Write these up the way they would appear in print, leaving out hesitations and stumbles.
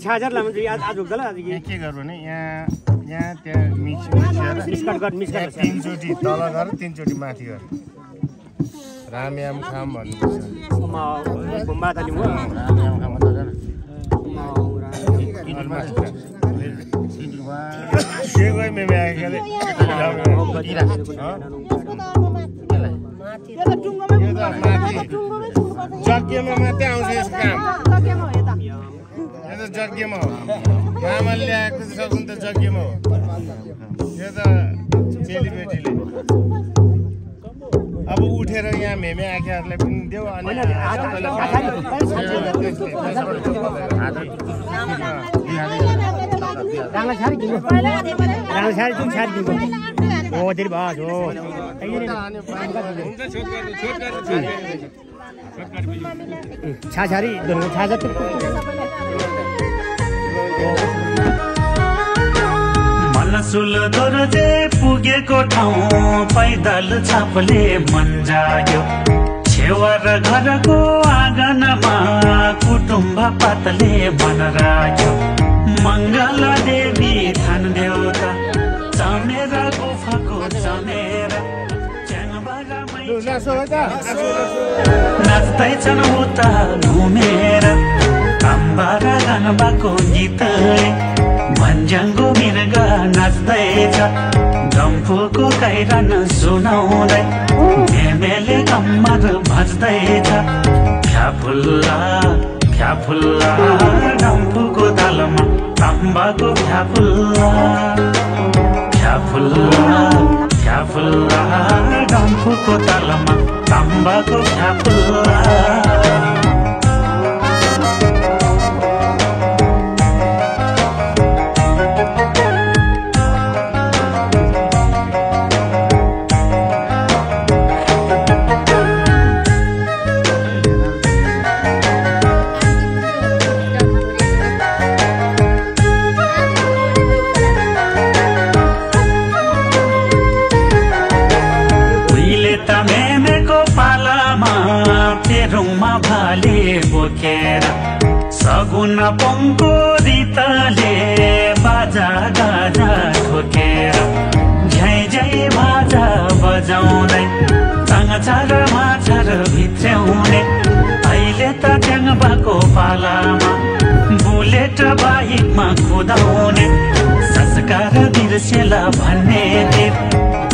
छाजर लामो आज आज उक्दला आज के गर्नु भने यहाँ त्यहाँ मिक्स गरेर तीनचोटी तल गरेर तीनचोटी माथि गरेर रामयाम खाम भन्नुपर्छ गुम्बा ताली म रामयाम खाम भन्दा के गए मेमे आएकाले जग्गेमा मात्रै आउँछ यस काम जग्गेमा हो मामाले ल्याएको सक्नु त जग्गेमा हो यो त चेलीबेटीले अब उठेर यहाँ मेमे आँखाहरूलाई पनि देऊ अनि छाछारी मनसुल दरजे पुगेको ठाउँ पैदल छापले मन्जायो छेवा र घरको आँगनमा कुटुम्ब पातले बनरायो मङ्गला देवी थान देउता चमेर गुफाको चमेर नाच्दैछन् उता घुमेर अम्बारा गानबाको गीतले भन्ज्याङको मृग नाच्दैछ डम्फुको कैरन सुनाउँदै झेमेले कम्मर भज्दैछ फ्याफुल्ला फ्याफुल्ला डम्फुको तालमा ताम्बाको फ्याफुल्ला फ्याफुल्ला फ्याफुल्ला डम्फुको तालमा ताम्बाको फ्याफुल्ला भाले बोकेर सगुन पङ्को रितले बाजा गाजा ठोकेर झै झै बाजा बजाउँदै चाङचार माछर भित्र्याउने अहिले त ट्याङबाको पालामा बुलेट बाइकमा कुदाउने संस्कार बिर्सेला भन्ने दिन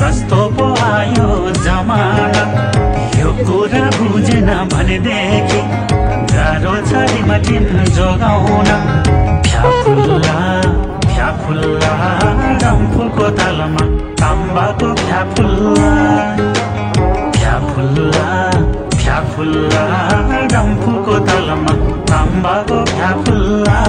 कस्तो पो आयो जमाना यो कुरा बुझेन भनेदेखि गाह्रो छ रिमटिन जोगाउन फ्याफुल्ला फ्याफुल्ला डम्फुको तालमा ताम्बाको फ्याफुल्ला फ्याफुल्ला फ्याफुल्ला डम्फुको तालमा ताम्बाको फ्याफुल्ला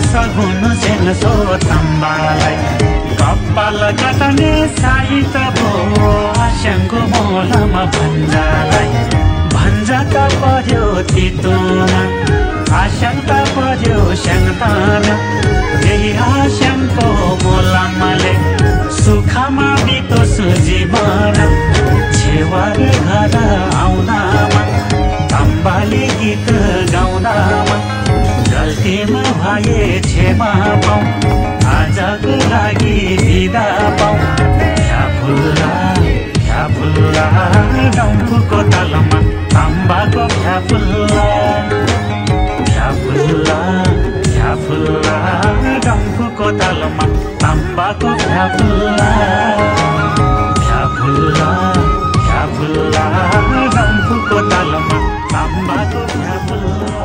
सगुन सेनसो ताम्बालाई कपाल काटने साइत भो आस्याङको मोलामा भन्जालाई भन्जा त पर्यो तितोमा आस्याङ त पर्यो स्याङताना यही आस्याङको मोलामाले सुखमा बितोस् जीवन छेवार घर आउँदामा ताम्बाले गीत गाउँदामा गल्तीमा भए क्षमा पाऊ आजको लागि बिदा पाऊ फ्याफुल्ला फ्याफुल्ला डम्फुको तालमा ताम्बाको फ्याफुल्ला फ्याफुल्ला फ्याफुल्ला डम्फुको तालमा ताम्बाको फ्याफुल्ला फ्याफुल्ला फ्याफुल्ला डम्फुको तालमा ताम्बाको फ्याफुल्ला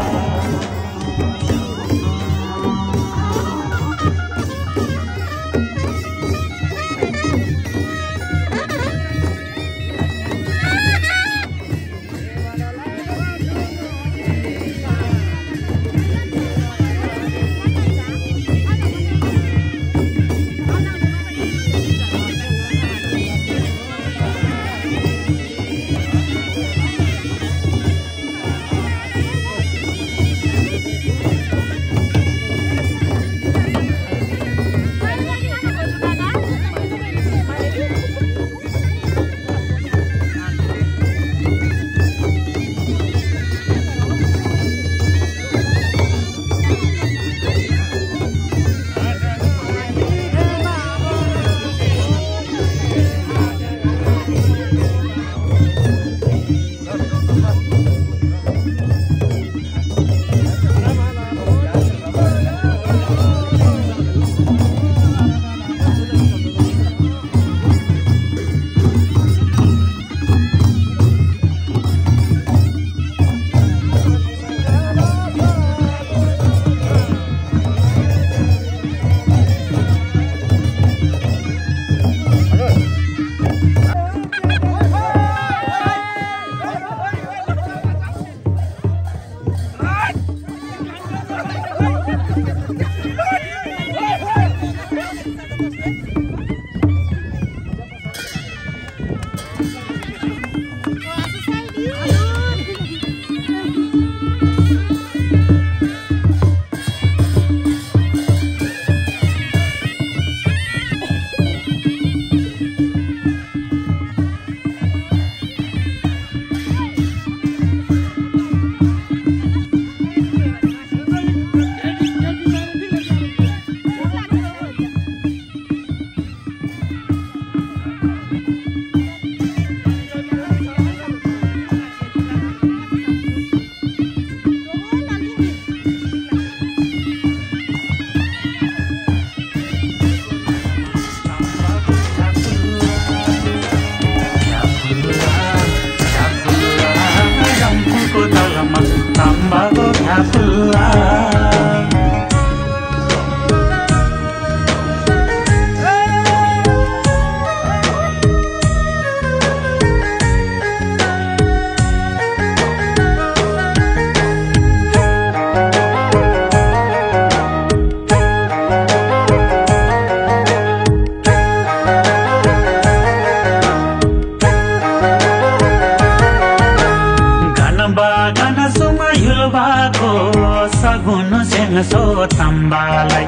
सो तम्बालाई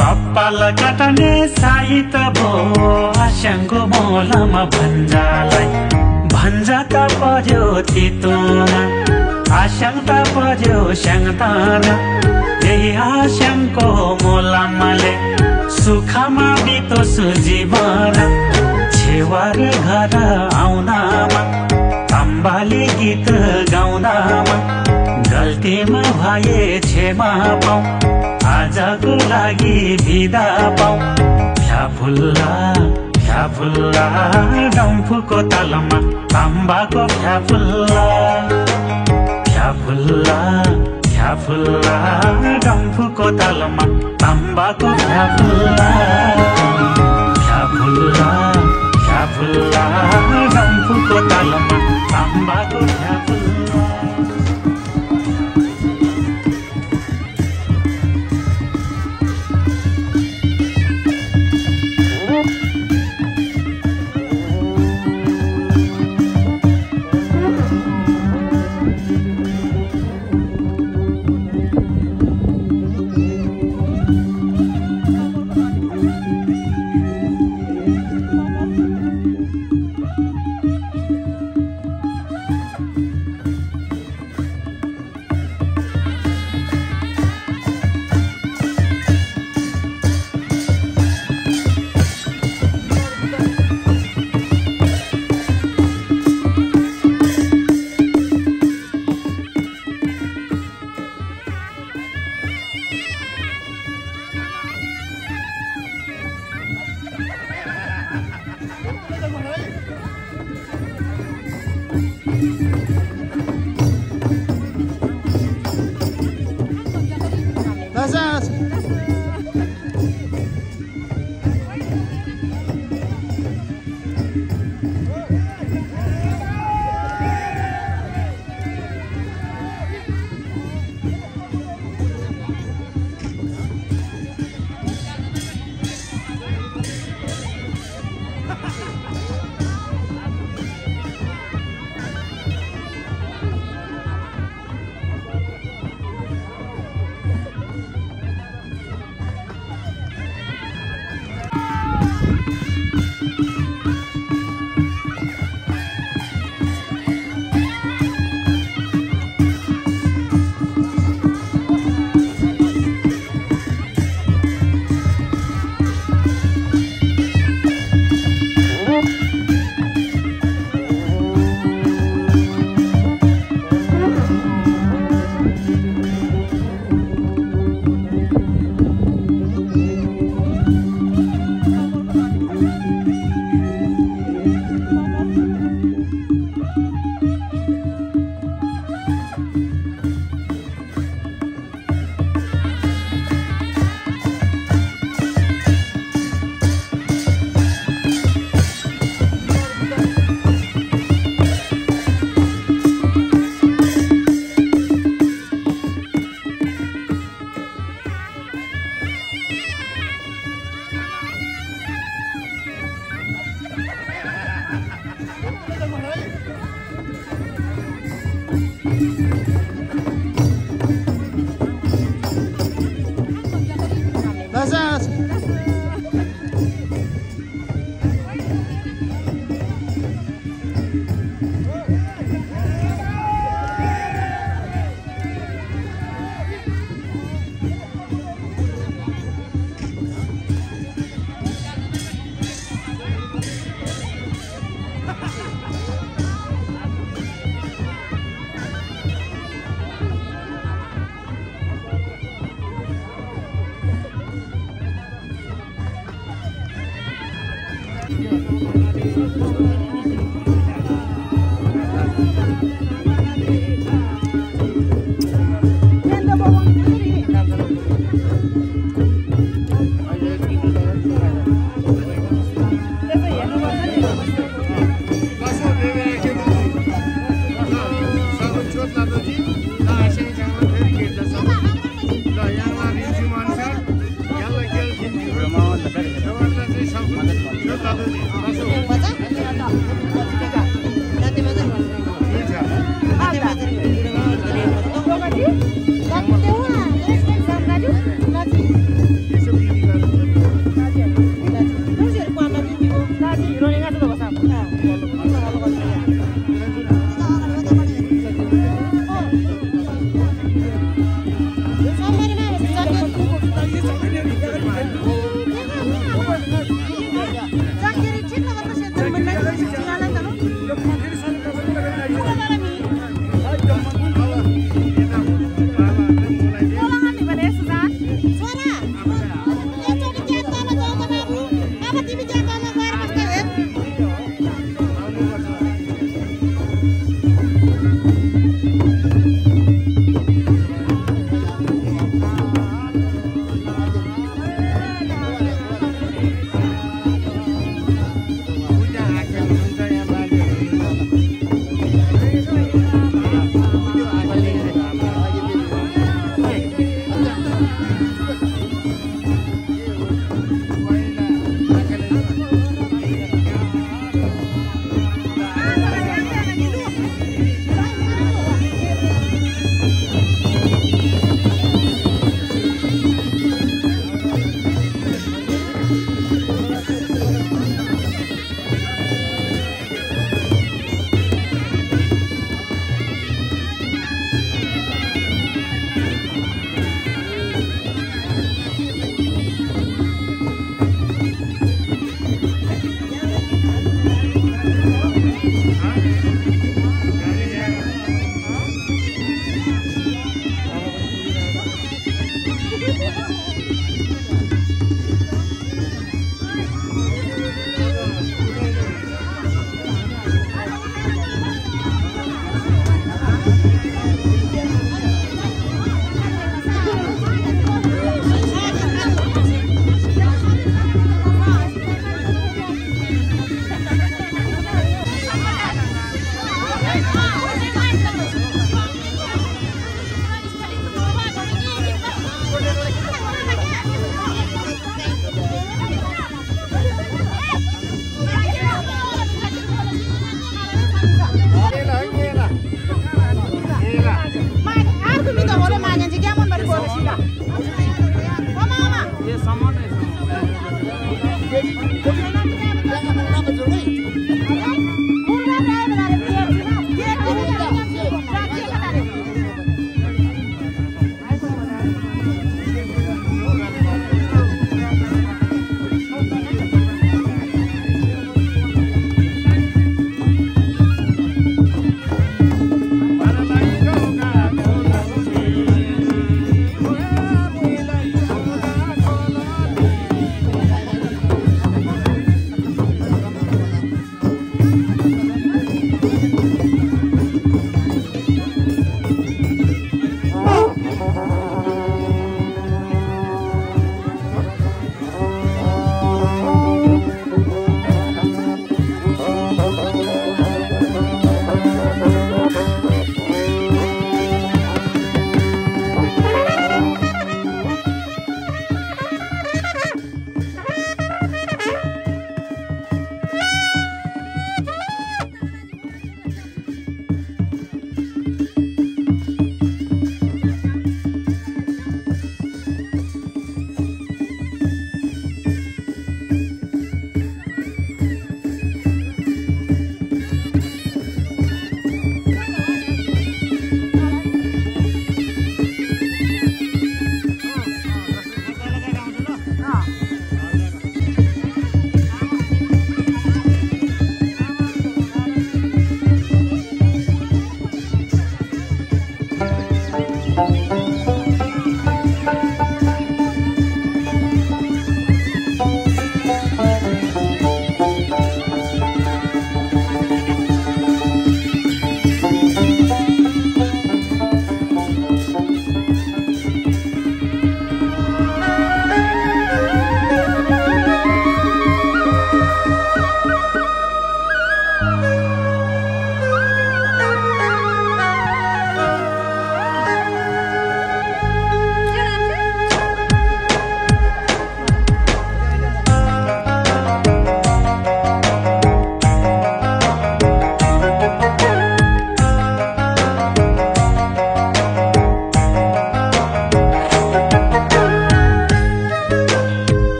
कपाल काटने साइत भो आस्याङको मोलामा भन्जालाई भन्जा त पर्यो तितोमा आस्याङ त पर्यो स्याङताना त्यही आस्याङको मोलामाले सुखमा बितोस् जीवन छेवार घर आउनामा तम्बाले गीत गाउनामा गल्तीमा भए क्षमा पाऊ आजको लागि बिदा पाऊ फ्याफुल्ला फ्याफुल्ला डम्फुको तालमा तम्बाको फ्याफुल्ला फ्याफुल्ला फ्याफुल्ला डम्फुको तालमा तम्बाको फ्याफुल्ला फ्याफुल्ला फ्याफुल्ला डम्फुको तालमा तम्बाको फ्याफुल्ला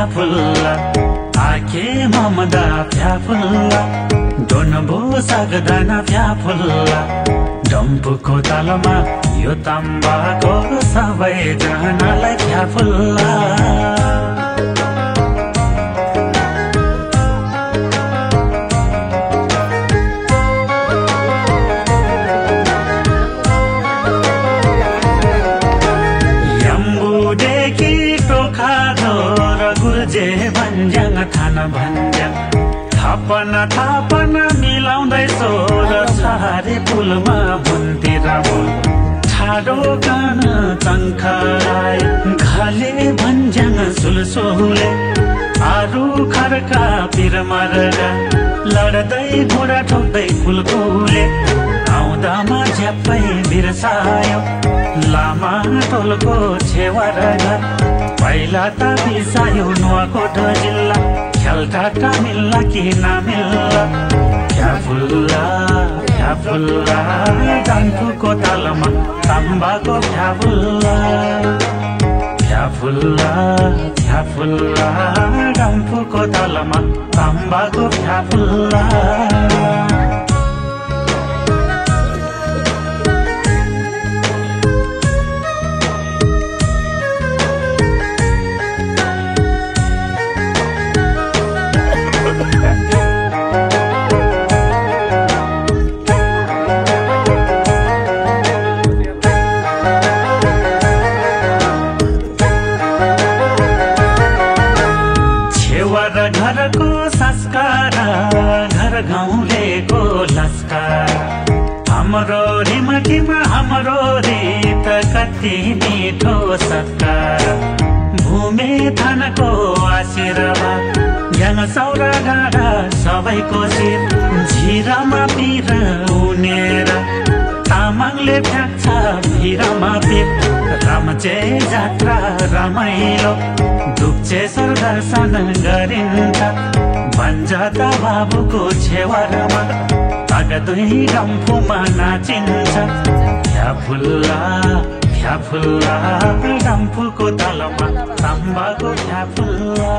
फ्याफुल्ला आके ममदा फ्याफुल्ला दोनबो सागदाना फ्याफुल्ला डम्फुको तालमा यो ताम्बाको सबैजनालाई फ्याफुल्ला थापन मिलाउँदै सोर छहारे पुलमा बुन्तिर बोल ठाडो गान चङ्खाए घले भन्ज्याङ सुलसोले आरु खर्का पिर मरगा लड्दै घोडा ठोक्दै कुलकुले आउँदामा झ्याप्पै बिर्सायो लामा टोलको छेवारगा पहिला त बिसायो नुवाकोट जिल्ला खेलटाटा मिल्ला कि नमिल्ला फ्याफुल्ला फ्याफुल्ला डम्फुको तालमा ताम्बाको फ्याफुल्ला फ्याफुल्ला फ्याफुल्ला डम्फुको तालमा ताम्बाको फ्याफुल्ला घरको संस्कार नगारा घर गाउँलेको लस्कर हाम्रो रिमटिमा हाम्रो रीत कति मिठो सत्कार भूमे थानको आशीर्वाद ज्ञान सौरा गाडा सबैको शिर झिरामा पिर उनेर तामाङले फ्याँक्छ भिरमा पिर रम्चे जात्रा रमाइलो दुप्चेश्वर दर्शन गरिन्छ भन्छ त बाबुको छेवारमा अग दुई डम्फुमा नाचिन्छ फ्याफुल्ला डम्फुको तलमा ताम्बाको फ्याफुल्ला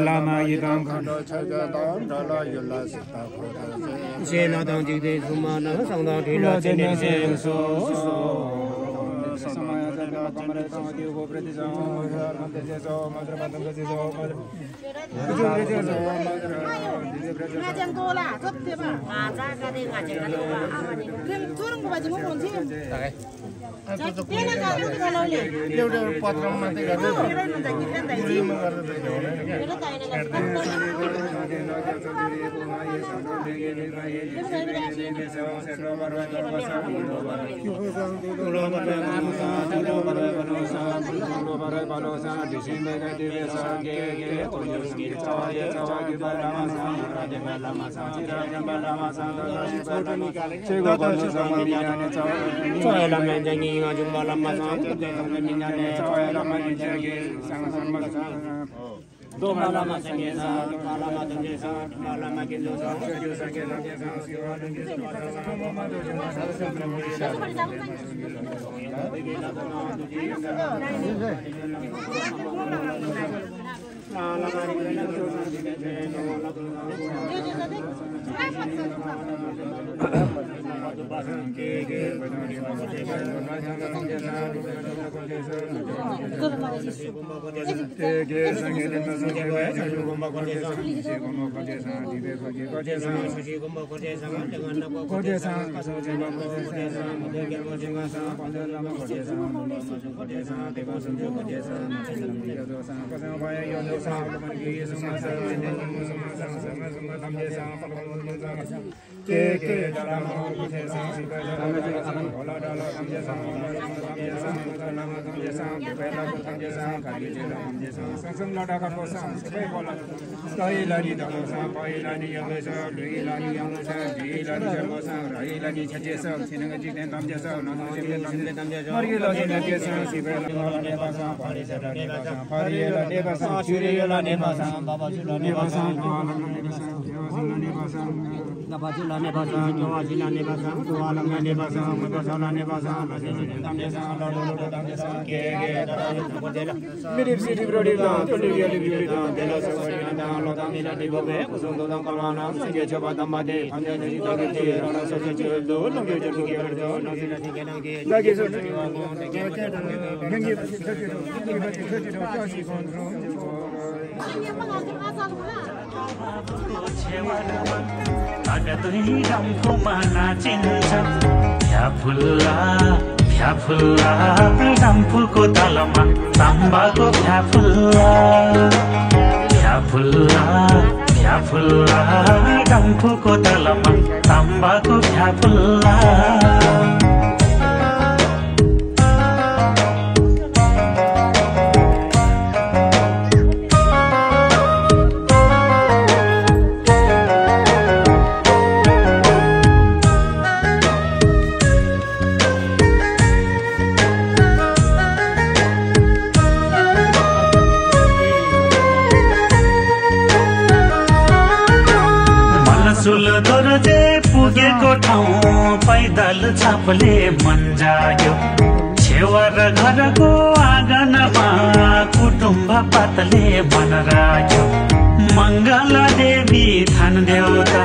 lama yidam khando chaja dam dala yula sita khoda se na dang ji de sumana sang dang thi la chen ne se so samaya jana kamare tang di go prati sa man de se so madra bandam de se so madra de se so madra nga chen ko la thop te ba nga cha ka de nga chen ka de ba kem turung ko ba ji mo mon thi Tiene que haber un galole. Yo de patron mate garde. Jumpa lama sangat, do malama sengesa, malama tengesa, malama kindosa, फ्याफुल्ला डम्फुको तलमा ताम्बाको फ्याफुल्ला डम्फुको तलमा ताम्बाको फ्याफुल्ला मनसुल दोर्जे पुगेको ठाउँ पैदल छापले मन जाग्यो छेवा र घरको आँगनमा कुटुम्ब पातले मन राख्यो मङ्गला देवी थान देउता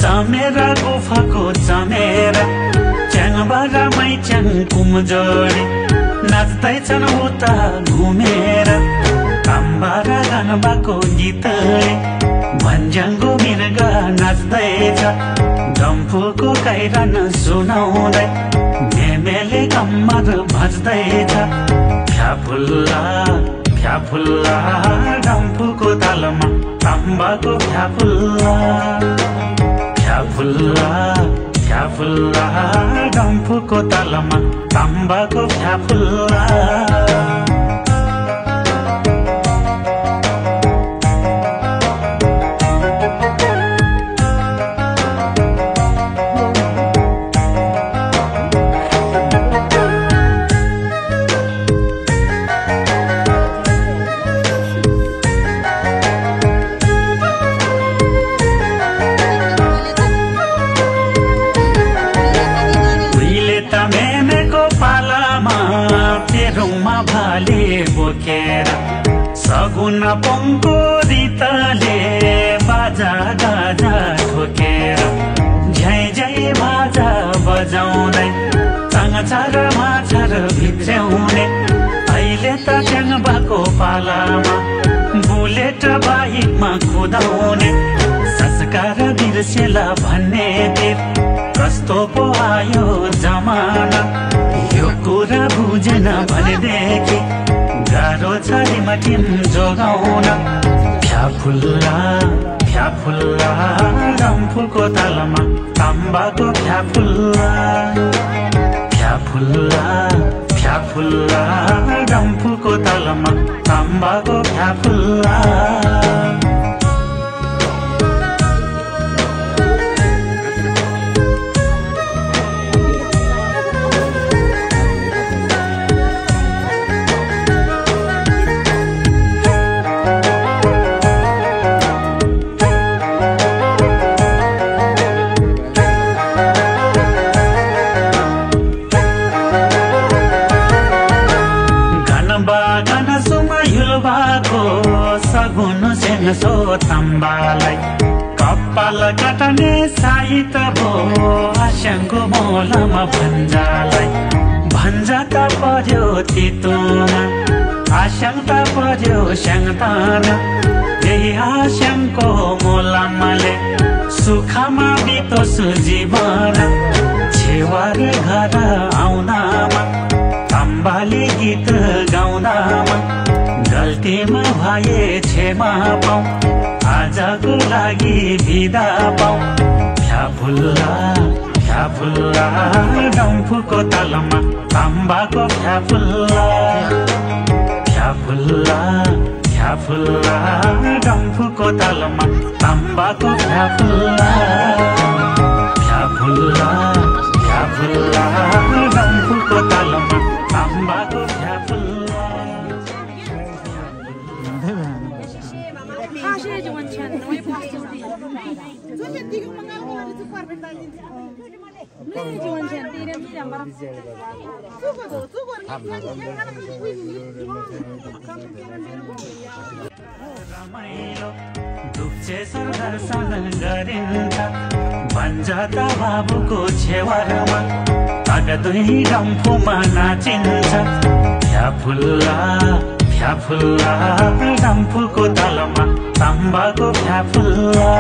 चमेरा गुफाको चमेरा च्याङबारा मैच्याङ कुमजोडी नाच्दैछन् उता घुमेर ताम्बारा गानबाको गीतले भन्ज्याङको मिर्गा नाच्दैछ डम्फुको काइरन सुनाउँदै मेमेले कम्मर भज्दैछ फ्याफुल्ला फ्याफुल्ला डम्फुको तालमा ताम्बाको फ्याफुल्ला फ्याफुल्ला फ्याफुल्ला डम्फुको तालमा ताम्बाको फ्याफुल्ला सगुन पङ्को रितले बाजा गाजा ठोकेर झै झै बाजा बजाउँदै चाङचार माछार भित्र्याउने अहिले त च्याङबाको पालामा बुलेट बाइकमा कुदाउने संस्कार बिर्सेला भन्ने देव कस्तो पो आयो जमाना यो कुरा बुझेन भनेदेखि गाह्रो छ रिमटिम जोगाउन फ्याफुल्ला फ्याफुल्ला डम्फुको तालमा ताम्बाको फ्याफुल्ला फ्याफुल्ला फ्याफुल्ला डम्फुको तालमा ताम्बाको फ्याफुल्ला सो ताम्बालाई कपाल काटने साइत भो आस्याङको मोलामा भन्जालाई भन्जा त पर्यो तितोमा आस्याङ त पर्यो स्याङताना यही आस्याङको मोलामाले सुखमा बितोस् जीवन छेवार घर आउँदामा ताम्बाले गीत गाउँदामा गल्तीमा भए क्षमा पाऊ आजको लागि बिदा पाऊ फ्याफुल्ला फ्याफुल्ला डम्फुको तालमा ताम्बाको फ्याफुल्ला फ्याफुल्ला फ्याफुल्ला डम्फुको तालमा ताम्बाको फ्याफुल्ला फ्याफुल्ला फ्याफुल्ला डम्फुको तालमा ताम्बाको फ्याफुल्ला दुख्छे दर्शन गरिन्छ भन्छ त बाबुको छेवारमा आगा दुई डम्फुमा नाचिन्छ फ्याफुल्ला फ्याफुल्ला डम्फुको तालमा ताम्बाको फ्याफुल्ला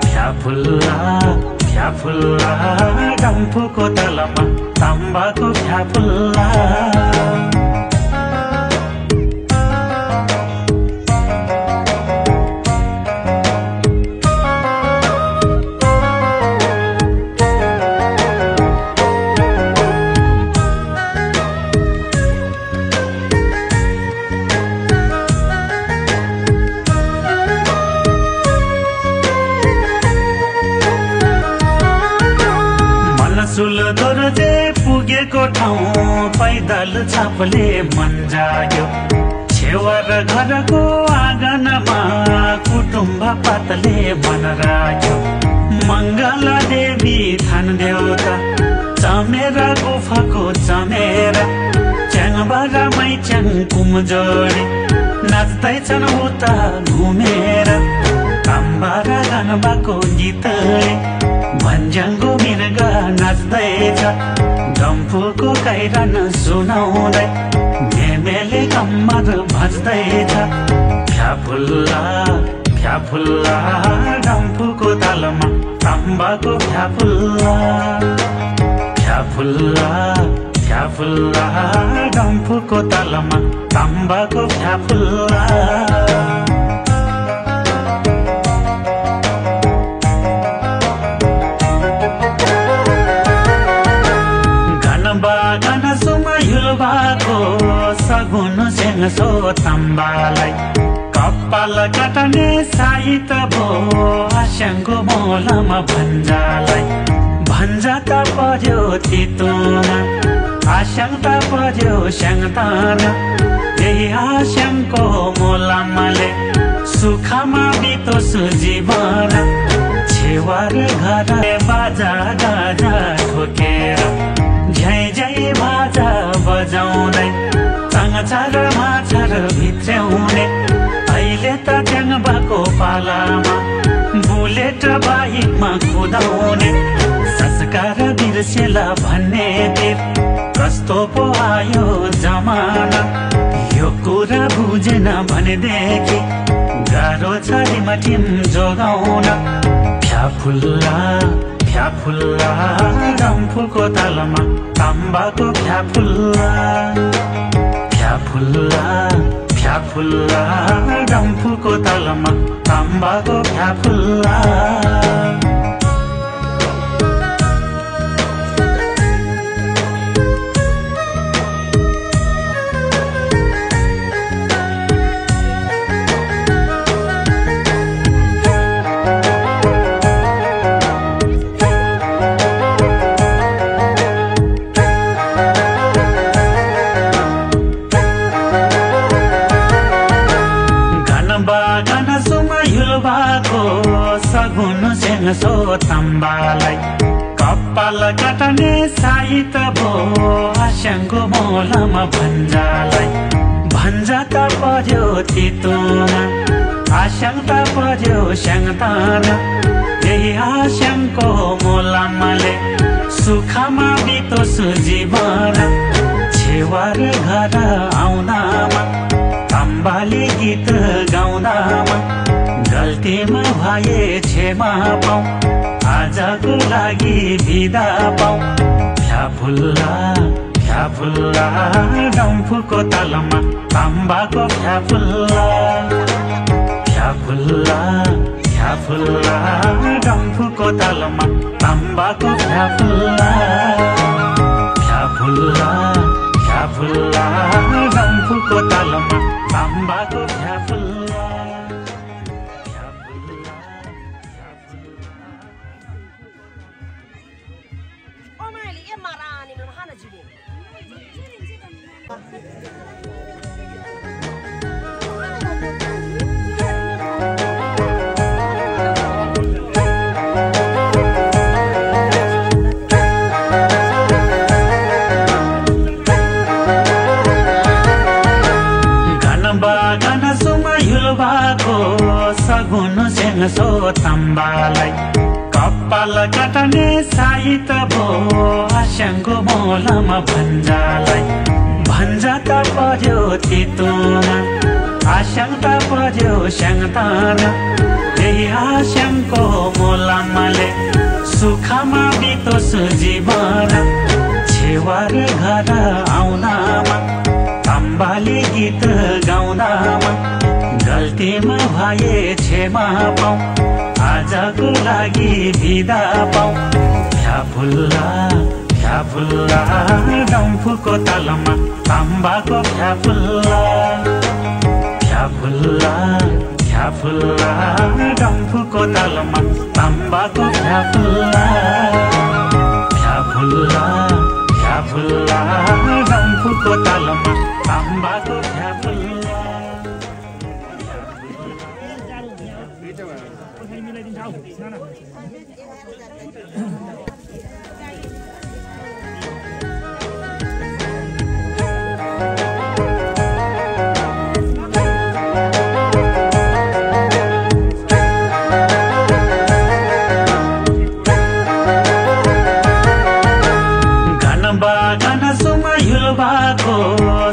फ्याफुल्ला फ्याफुल्ला डम्फुको तालमा ताम्बाको फ्याफुल्ला दोर्जे पुगेको ठाउँ पैदल छापले मन जाग्यो छेवा र घरको आँगनमा कुटुम्ब पातले मन राख्यो मङ्गला देवी थान देउता चमेरा गुफाको चमेरा च्याङबारा मैच्याङ कुमजोडी नाच्दैछन् उता घुमेर अम्बारा गानबाको गीतले भन्ज्याङको मिर्गा नाच्दैछ डम्फुको काइरान सुनाउँदै मेमेले कम्मर भज्दैछ फ्याफुल्ला फ्याफुल्ला डम्फुको तालमा तम्बाको फ्याफुल्ला फ्याफुल्ला फ्याफुल्ला डम्फुको तालमा तम्बाको फ्याफुल्ला युलबाको सगुन सेङ्सो तम्बालाई कपाल काटने साइत भो आस्याङको मोलामा भन्जालाई भन्जा त पर्यो तितोमा आस्याङ त पर्यो स्याङताना यही आस्याङको मोलामाले सुखमा बितोस् जीवन छेवार घर बाजा गाजा ठोकेर झै झै बाजा बजाउँदै चाङचार माछार भित्र्याउने अहिले त ट्याङबाको पालामा बुलेट बाइकमा कुदाउने संस्कार बिर्सेला भन्ने बेर कस्तो पो आयो जमाना यो कुरा बुझेन भनेदेखि गाह्रो छ रिमटिम जोगाउन फ्याफुल्ला फ्याफुल्ला डम्फुको तालमा तम्बाको फ्याफुल्ला फ्याफुल्ला फ्याफुल्ला डम्फुको तालमा तम्बाको फ्याफुल्ला सगुन सेङ्सो तम्बालाई कपाल काटने साइत भो आस्याङको मोलामा भन्जालाई भन्जा त पर्यो तितोमा आस्याङ त पर्यो स्याङताना यही आस्याङको मोलामाले सुखमा बितोस् जीवन छेवार घर आउँदामा तम्बाले गीत गाउँदामा गल्तीमा भए क्षमा पाऊ आजको लागि बिदा पाऊ फ्याफुल्ला फ्याफुल्ला डम्फुको तालमा तम्बाको फ्याफुल्ला फ्याफुल्ला फ्याफुल्ला डम्फुको तालमा तम्बाको फ्याफुल्ला फ्याफुल्ला फ्याफुल्ला डम्फुको तालमा तम्बाको फ्याफुल्ला सगुन सेङ्सो तम्बालाई कपाल काटने साइत भो आस्याङको मोलामा भन्जालाई भन्जा त पर्यो तितोमा आस्याङ त पर्यो स्याङताना यही आस्याङको मोलामाले सुखमा बितोस् जीवन छेवार घर आउँदामा तम्बाले गीत गाउँदामा गल्तीमा भए क्षमा पाऊ आजको लागि बिदा पाऊ फ्याफुल्ला फ्याफुल्ला डम्फुको तालमा तम्बाको फ्याफुल्ला फ्याफुल्ला फ्याफुल्ला डम्फुको तालमा तम्बाको फ्याफुल्ला फ्याफुल्ला फ्याफुल्ला डम्फुको तालमा तम्बाको फ्याफुल्ला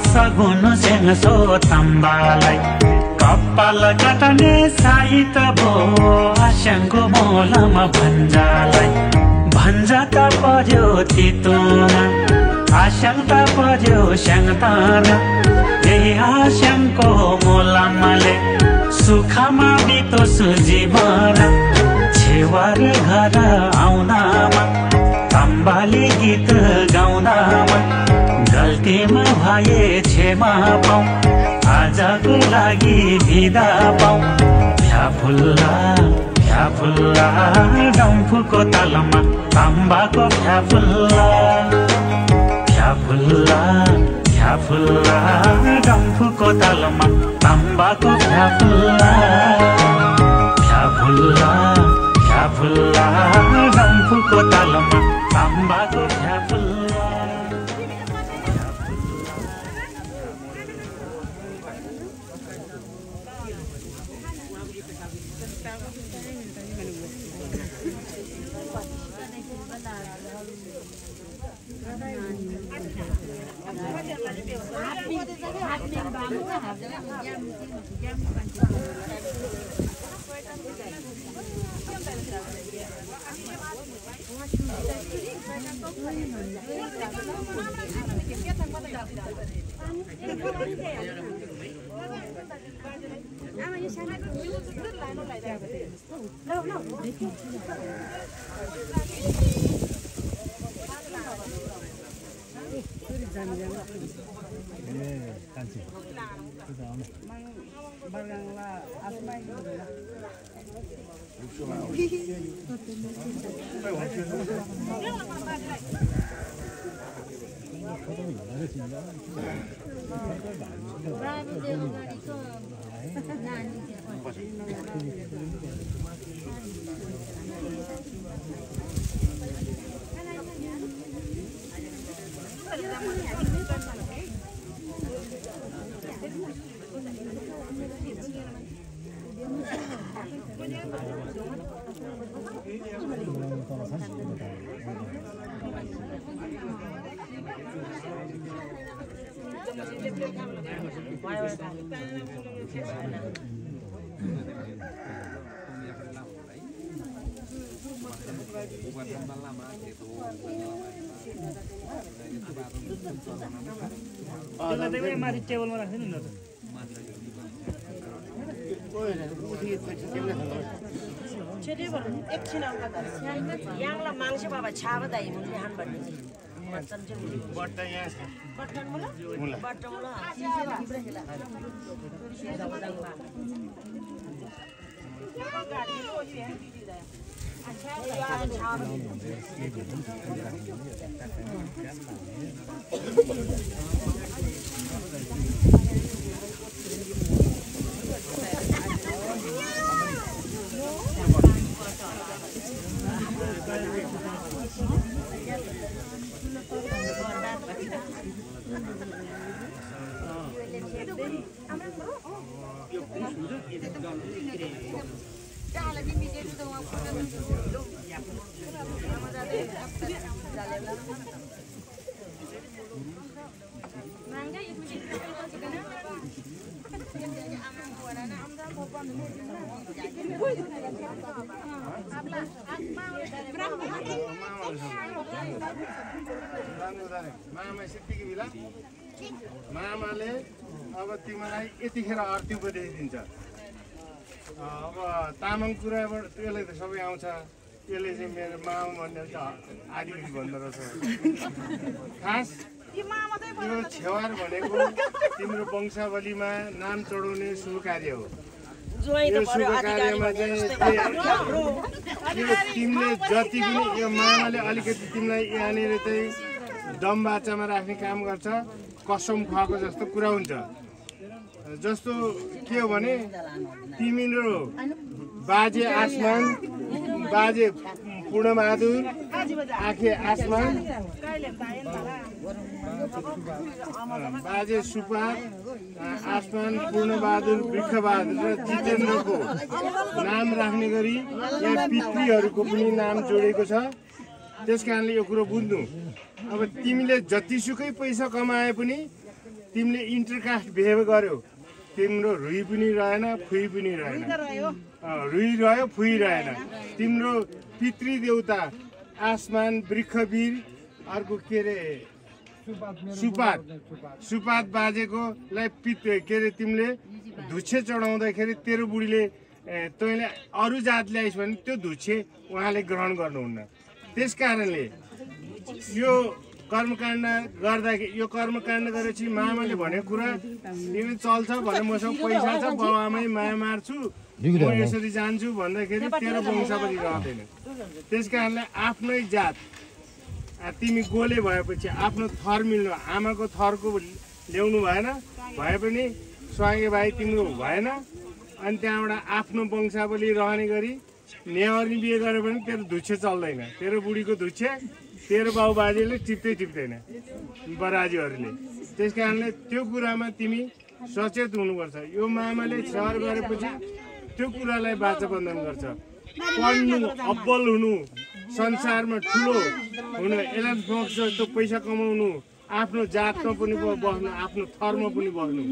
सगुन सेंगसो तंबालाई कपाल कटने साइत भो आशंको मोलम भन्जालाई भन्जाता पर्यो तितोमा आशंका पर्यो स्याङताना यही आशंको मोलमले सुखमा बितोस् जीवन छेवार घर आउनामा तंबाले गीत गाउँदामा गल्तीमा भए क्षमा पाऊ आजको लागि बिदा पाऊ फ्याफुल्ला फ्याफुल्ला डम्फुको तालमा तम्बाको फ्याफुल्ला फ्याफुल्ला फ्याफुल्ला डम्फुको तालमा तम्बाको फ्याफुल्ला फ्याफुल्ला फ्याफुल्ला डम्फुको तालमा तम्बाको फ्याफुल्ला टेबलमा राख्दैन नि एकछिन यहाँलाई मान्छे बाबा छाबा दाइ मुले हान भन्ने मचन चाहिँ बट्टा यहाँ छ बट्टा मुला बट्टा मुला मामाले अब तिमीलाई यतिखेर आरती उपदेश दिन्छ। अब तामाङ कुराबाट त्यसले त सबै आउँछ, त्यसले चाहिँ मेरो मामा भन्ने आदिवासी भन्दो रहेछ। खास यो छेवार भनेको तिम्रो वंशावलीमा नाम चढाउने शुभ कार्य हो। यो शुभ कार्यमा चाहिँ तिमीले जति पनि यो मामाले अलिकति तिमीलाई यहाँनिर चाहिँ दम बाचामा राख्ने काम गर्छ, कसम खुवाएको जस्तो कुरा हुन्छ। जस्तो के हो भने तिमीहरू बाजे आसमान बाजे पूर्णबहादुर आखे आसमान बाजे सुपात आसमान पूर्णबहादुर वृक्षबहादुर र जितेन्द्रको नाम राख्ने गरी यहाँ पितृहरूको पनि नाम जोडेको छ। त्यस कारणले यो कुरो बुझ्नु। अब तिमीले जतिसुकै पैसा कमाए पनि तिमीले इन्टरकास्ट बिहेभ गर्यो, तिम्रो रुई पनि रहेन फुई पनि रहेन, रुई रह्यो फुई रहेन। तिम्रो पितृदेवता आसमान वृक्षवीर अर्को के अरे सुपात बाजेकोलाई के अरे तिमीले धुच्छे चढाउँदाखेरि तेरो बुढीले तैँले अरू जात ल्याइस् भने त्यो धुच्छे उहाँले ग्रहण गर्नुहुन्न। त्यस कारणले यो कर्मकाण्ड गर्दाखेरि यो कर्मकाण्ड गरेपछि मामाले भनेको कुरा तिमी चल्छ भने मसँग पैसा छ बाबुआमै माया मार्छु म यसरी जान्छु भन्दाखेरि तेरो वंशावली रहँदैन। त्यस कारणले आफ्नै जात तिमी गोले भएपछि आफ्नो थर मिल्नु आमाको थरको ल्याउनु भएन भए पनि स्वागे भाइ तिम्रो भएन। अनि त्यहाँबाट आफ्नो वंशावली रहने गरी नेवारी बिहे गर्यो भने तेरो धुच्छे चल्दैन, तेरो बुढीको धुच्छे तेरो बाउ बाजेले टिप्दैन बराजीहरूले। त्यस कारणले त्यो कुरामा तिमी सचेत हुनुपर्छ। यो मामाले सहर गरेपछि त्यो कुरालाई वाचाबन्धन गर्छ। पढ्नु अब्बल हुनु संसारमा ठुलो हुनु एलन फक्स जस्तो पैसा कमाउनु आफ्नो जातमा पनि बस्नु आफ्नो थरमा पनि बस्नु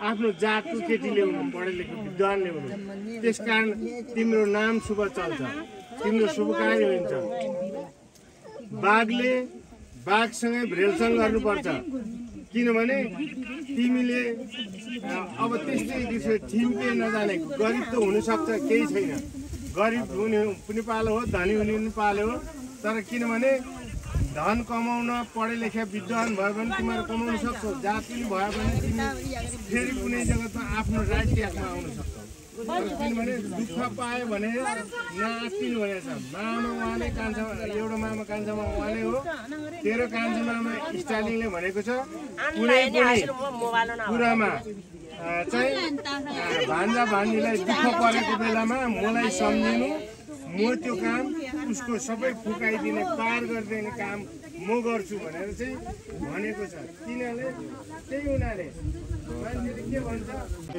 आफ्नो जातको केटी ल्याउनु पढे लेखे विद्वान ल्याउनु। त्यस कारण तिम्रो नाम शुभ चल्छ, तिम्रो शुभ कार्य हुन्छ। बाघले बाघसँगै भेलसँग गर्नुपर्छ किनभने तिमीले अब त्यस्तै ठिम्पे नजाने गरिब त हुनसक्छ केही छैन, गरिब हुने पनि पालो हो धनी हुने पनि पालो हो। तर किनभने धन कमाउन पढे लेखे विद्वान भयो भने तिमीहरू कमाउन सक्छौ, जात पनि भयो भने तिमी फेरि कुनै जग्गामा आफ्नो राइट ट्र्याकमा आउन सक्छौ। किनभने दुःख पायो भने नाच्दिनु भनेको छ। मामा उहाँले कान्छा एउटा मामा कान्छामा उहाँले हो, तेरो कान्छा मामा स्टालिङले भनेको छ कुनै पनि कुरामा चाहिँ भान्जा भान्जीलाई दुःख परेको बेलामा मलाई सम्झिनु, म त्यो काम उसको सबै फुकाइदिने पार गरिदिने काम म गर्छु भनेर चाहिँ भनेको छ। किनभने त्यही हुनाले मान्छेले के भन्छ